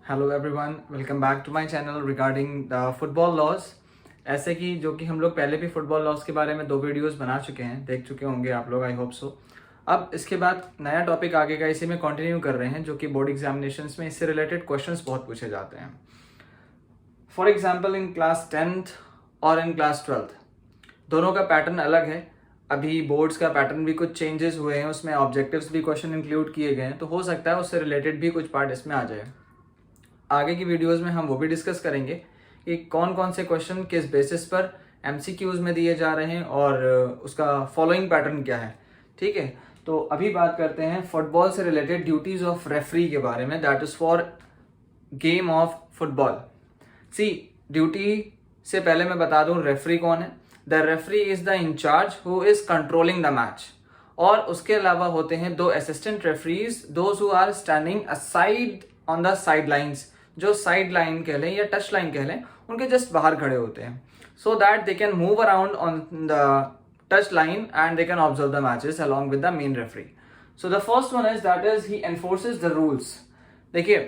Hello everyone, welcome back to my channel regarding the football laws. ऐसे कि जो कि हम लोग पहले भी फुटबॉल लॉज के बारे में 2 वीडियोस बना चुके हैं, देख चुके होंगे आप लोग, आई होप सो। अब इसके बाद नया टॉपिक आगे का इसी में कंटिन्यू कर रहे हैं, जो कि बोर्ड एग्जामिनेशंस में इससे रिलेटेड क्वेश्चंस बहुत पूछे जाते हैं। For example in class 10th और इन क्लास 12th दोनों का पैटर्न अलग है। अभी बोर्ड्स का पैटर्न भी कुछ चेंजेस हुए हैं, उसमें ऑब्जेक्टिव्स भी क्वेश्चन इंक्लूड किए गए हैं, तो हो सकता है उससे रिलेटेड भी कुछ पार्ट इसमें आ जाए। आगे की वीडियोस में हम वो भी डिस्कस करेंगे कि कौन कौन से क्वेश्चन किस बेसिस पर एमसीक्यूज में दिए जा रहे हैं और उसका फॉलोइंग पैटर्न क्या है। ठीक है, तो अभी बात करते हैं फुटबॉल से रिलेटेड ड्यूटीज ऑफ रेफरी के बारे में, that is for game of football. See, duty से पहले मैं बता दूं रेफरी कौन है। The referee is the incharge who is controlling the match, और उसके अलावा होते हैं 2 assistant referees, those who are standing aside on the side lines, जो साइड लाइन कह लें या टच लाइन कह लें, उनके जस्ट बाहर खड़े होते हैं, so that they can move around on the touch line and they can observe the matches along with the main referee. So the first one is that is he एनफोर्सेस the rules. देखिए,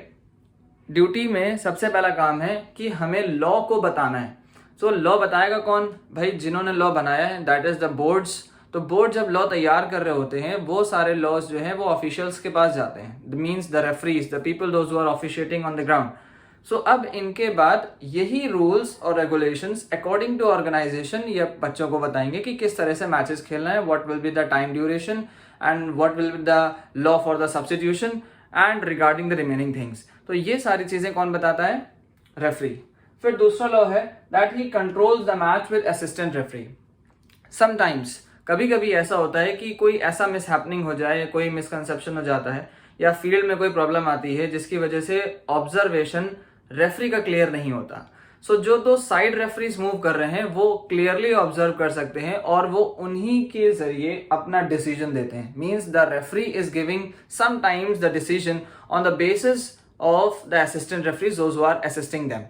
duty में सबसे पहला काम है कि हमें law को बताना है। सो लॉ बताएगा कौन? भाई जिन्होंने लॉ बनाया है, दैट इज द बोर्ड्स। तो बोर्ड जब लॉ तैयार कर रहे होते हैं, वो सारे लॉज जो हैं वो ऑफिशियल्स के पास जाते हैं, means the referees, the people those who are officiating on the ground. So अब इनके बाद यही रूल्स और रेगुलेशंस अकॉर्डिंग टू ऑर्गेनाइजेशन ये बच्चों को बताएंगे कि किस तरह से मैचेस खेलना है, what will be the time duration and what will be the law for the substitution and regarding the remaining things. तो ये सारी चीजें कौन बताता है? रेफरी। फिर दूसरा लॉ है that he controls the match with assistant referee. Sometimes, कभी कभी ऐसा होता है कि कोई ऐसा मिसहैपनिंग हो जाए, कोई मिसकंसेप्शन हो जाता है, या फील्ड में कोई प्रॉब्लम आती है जिसकी वजह से ऑब्जर्वेशन रेफरी का क्लियर नहीं होता। सो जो 2 साइड रेफरीज मूव कर रहे हैं वो क्लियरली ऑब्जर्व कर सकते हैं और वो उन्हीं के जरिए अपना डिसीजन देते हैं। Means the referee is giving sometimes the decision on the basis of the assistant referees those who are assisting them.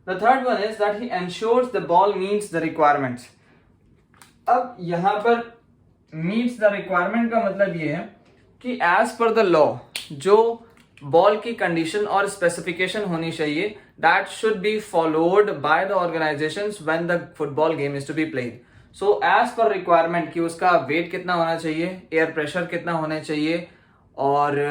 The third one is that he ensures the ball meets the requirements. अब यहां पर meets the requirement का मतलब ये है कि as per the law जो ball की कंडीशन और स्पेसिफिकेशन होनी चाहिए, that should be followed by the organizations when the football game is to be played. So as per requirement कि उसका वेट कितना होना चाहिए, एयर प्रेशर कितना होना चाहिए और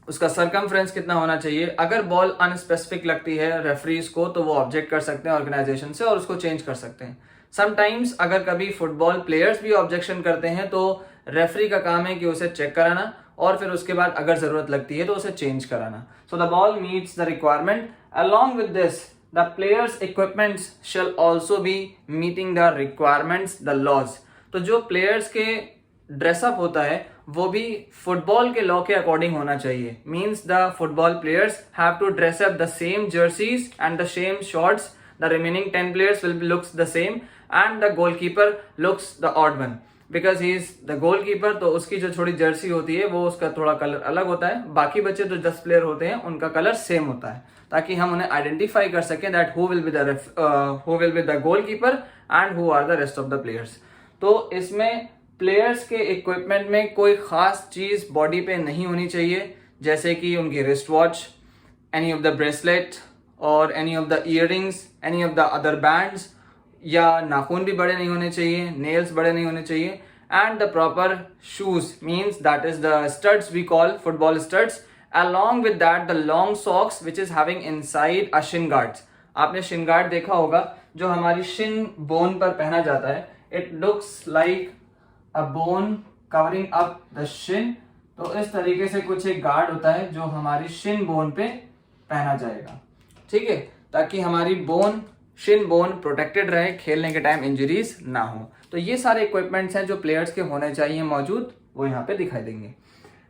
उसका सरकमफ्रेंस कितना होना चाहिए। अगर बॉल अनस्पेसिफिक लगती है रेफरीज को तो वो ऑब्जेक्ट कर सकते हैं ऑर्गेनाइजेशन से और उसको चेंज कर सकते हैं। समटाइम्स अगर कभी फुटबॉल प्लेयर्स भी ऑब्जेक्शन करते हैं तो रेफरी का काम है कि उसे चेक कराना और फिर उसके बाद अगर जरूरत लगती है तो उसे चेंज कराना। So the ball meets the requirement. Along with this the players equipments shall also be meeting the requirements the laws. तो जो प्लेयर्स के ड्रेसअप होता है वो भी फुटबॉल के लॉ के अकॉर्डिंग होना चाहिए। Means the football players have to dress up the same jerseys and the same shorts. The remaining 10 players will be looks the same and the goalkeeper looks the odd one because he is the goalkeeper। तो उसकी जो थोड़ी Jersey होती है वो उसका थोड़ा colour अलग होता है, बाकी बच्चे जो 10 प्लेयर होते हैं उनका कलर सेम होता है, ताकि हम उन्हें आइडेंटिफाई कर सकें that who will be the goalkeeper and who are the rest of the players. तो इसमें प्लेयर्स के इक्विपमेंट में कोई खास चीज बॉडी पे नहीं होनी चाहिए, जैसे कि उनकी wrist watch, any of the bracelet और any of the earrings, any of the other bands, या नाखून भी बड़े नहीं होने चाहिए, नेल्स बड़े नहीं होने चाहिए, and the proper shoes means that is the studs we call football studs. along with that the long socks which is having inside a shin guards। आपने शिन गार्ड देखा होगा जो हमारी शिन बोन पर पहना जाता है। It looks like a bone covering up the Shin. तो इस तरीके से कुछ एक गार्ड होता है जो हमारी शिन बोन पे पहना जाएगा, ठीक है, ताकि हमारी बोन, शिन बोन प्रोटेक्टेड रहे, खेलने के टाइम इंजरीज ना हो। तो ये सारे इक्विपमेंट्स हैं जो प्लेयर्स के होने चाहिए मौजूद, वो यहाँ पे दिखाई देंगे।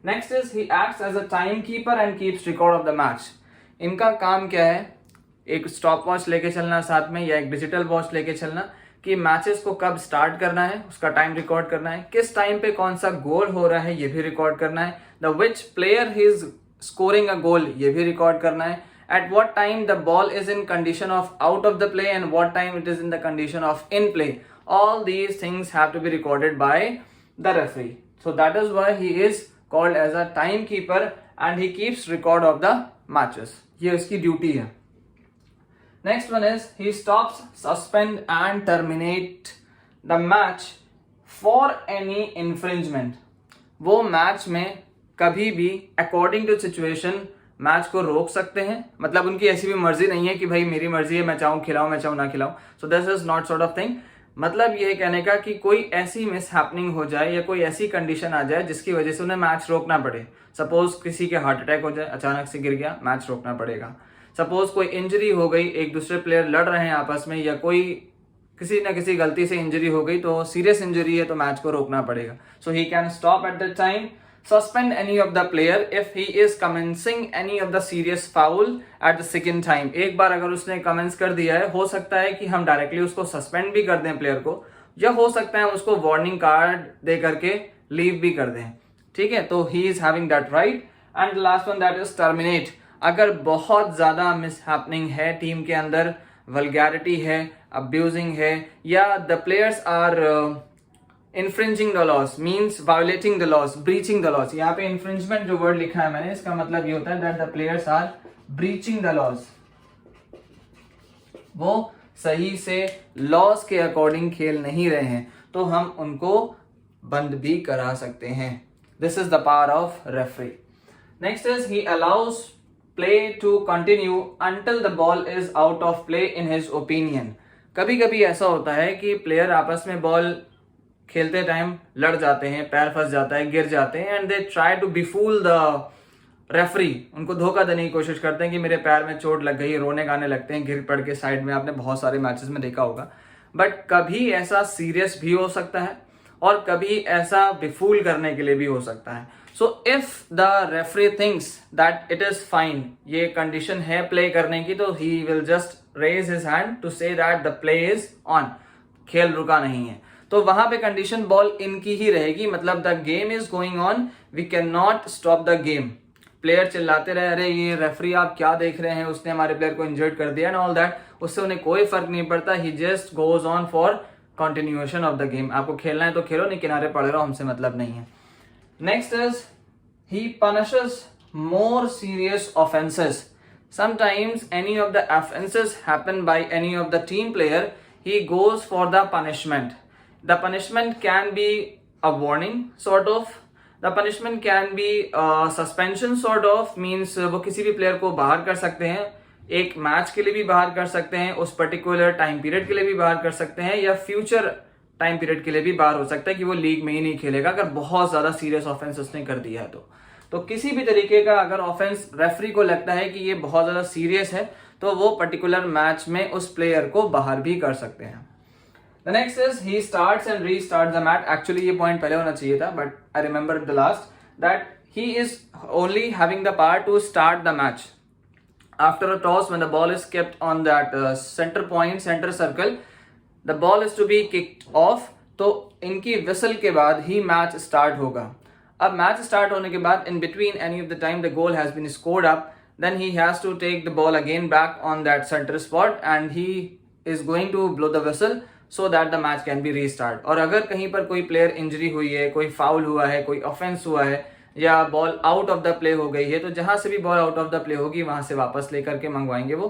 Next is he acts as a time keeper and keeps record of the match. इनका काम क्या है? एक स्टॉप वॉच लेके चलना साथ में, या एक डिजिटल वॉच लेके चलना कि मैचेस को कब स्टार्ट करना है, उसका टाइम रिकॉर्ड करना है, किस टाइम पे कौन सा गोल हो रहा है ये भी रिकॉर्ड करना है, the which player he is scoring a goal ये भी रिकॉर्ड करना है, at what time the ball is in condition of out of the play and what time it is in the condition of in play. All these things have to be recorded by the referee. So that is why he is called as a timekeeper and he keeps record of the matches. ये उसकी duty है. Next one is he stops, suspend and terminate the match for any infringement. वो match में कभी भी according to situation match को रोक सकते हैं. मतलब उनकी ऐसी भी मर्जी नहीं है कि भाई मेरी मर्जी है, मैं चाहूँ खिलाऊं, मैं चाहूँ ना खिलाऊं. So this is not sort of thing. मतलब ये कहने का कि कोई ऐसी मिस हैपनिंग हो जाए या कोई ऐसी कंडीशन आ जाए जिसकी वजह से उन्हें मैच रोकना पड़े. सपोज किसी के हार्ट अटैक हो जाए, अचानक से गिर गया, मैच रोकना पड़ेगा. सपोज कोई इंजरी हो गई, एक दूसरे प्लेयर लड़ रहे हैं आपस में, या कोई किसी ना किसी गलती से इंजरी हो गई, तो सीरियस इंजरी है तो मैच को रोकना पड़ेगा. So he can stop at the time, suspend any of the player if he is commencing any of the serious foul at the second time. एक बार अगर उसने कमेंस कर दिया है, हो सकता है कि हम डायरेक्टली उसको सस्पेंड भी कर दें प्लेयर को, या हो सकता है उसको वार्निंग कार्ड दे करके लीव भी कर दें. ठीक है, तो he is having that right. And last one that is terminate. अगर बहुत ज्यादा मिसहैपनिंग है टीम के अंदर, वल्गैरिटी है, अब्यूजिंग है, या the players are infringing the laws, means violating the laws, breaching the laws. यहाँ पे infringement जो वर्ड लिखा है मैंने, इसका मतलब ये होता है that the players are breaching the laws. वो सही से लॉस के अकॉर्डिंग खेल नहीं रहे हैं तो हम उनको बंद भी करा सकते हैं. This is the power of referee. Next is he allows play to continue until the ball is out of play in his opinion. कभी कभी ऐसा होता है कि प्लेयर आपस में बॉल खेलते टाइम लड़ जाते हैं, पैर फंस जाता है, गिर जाते हैं, and they try to befool the referee. उनको धोखा देने की कोशिश करते हैं कि मेरे पैर में चोट लग गई, रोने गाने लगते हैं गिर पड़ के साइड में. आपने बहुत सारे मैचेस में देखा होगा. बट कभी ऐसा सीरियस भी हो सकता है और कभी ऐसा बिफूल करने के लिए भी हो सकता है. So if the referee thinks that it is fine, ये कंडीशन है प्ले करने की, तो he will just raise his hand to say that the play is on, खेल रुका नहीं है. तो वहां पे कंडीशन बॉल इनकी ही रहेगी. मतलब the game is going on, we can not stop the game. Player चिल्लाते रहे, अरे ये रेफरी आप क्या देख रहे हैं, उसने हमारे प्लेयर को इंजर्ड कर दिया एंड ऑल दैट, उससे उन्हें कोई फर्क नहीं पड़ता. He just goes on for continuation of the game. आपको खेलना है तो खेलो, नहीं किनारे पड़े रहो, हमसे मतलब नहीं है. Next is he punishes more serious offences. Sometimes any of the offences happen by any of the team player, he goes for the punishment. The punishment can be a warning sort of. The punishment can be a suspension sort of, means वो किसी भी player को बाहर कर सकते हैं, एक match के लिए भी बाहर कर सकते हैं, उस पर्टिकुलर टाइम पीरियड के लिए भी बाहर कर सकते हैं, या फ्यूचर टाइम पीरियड के लिए भी बाहर हो सकता है कि वो लीग में ही नहीं खेलेगा अगर बहुत ज्यादा सीरियस ऑफेंस उसने कर दिया है. तो किसी भी तरीके का अगर ऑफेंस रेफरी को लगता है कि ये बहुत ज्यादा सीरियस है तो वो पर्टिकुलर मैच में उस प्लेयर को बाहर भी कर सकते हैं. The next is he starts and restarts the match. Actually ये point पहले होना चाहिए था, but I remember the last that he is only having the power to start the match. After a toss, when the ball is kept on that center point, center circle, the ball is to be kicked off. तो इनकी whistle के बाद ही match start होगा. अब match start होने के बाद in between any of the time the goal has been scored up, then he has to take the ball again back on that center spot and he is going to blow the whistle so that the match can be restart. और अगर कहीं पर कोई player injury हुई है, कोई foul हुआ है, कोई ऑफेंस हुआ है, या ball out of the play हो गई है, तो जहां से भी ball out of the play होगी वहां से वापस लेकर के मंगवाएंगे वो,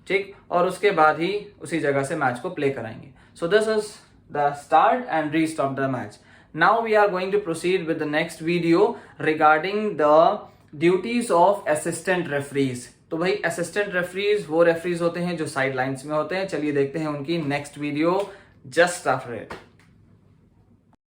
ठीक, और उसके बाद ही उसी जगह से मैच को प्ले कराएंगे. So this is the start and restop the match. Now we are going to proceed with the next video regarding the duties of assistant referees. तो भाई असिस्टेंट रेफरीज वो रेफरीज होते हैं जो साइड लाइन्स में होते हैं. चलिए देखते हैं उनकी next video just after it.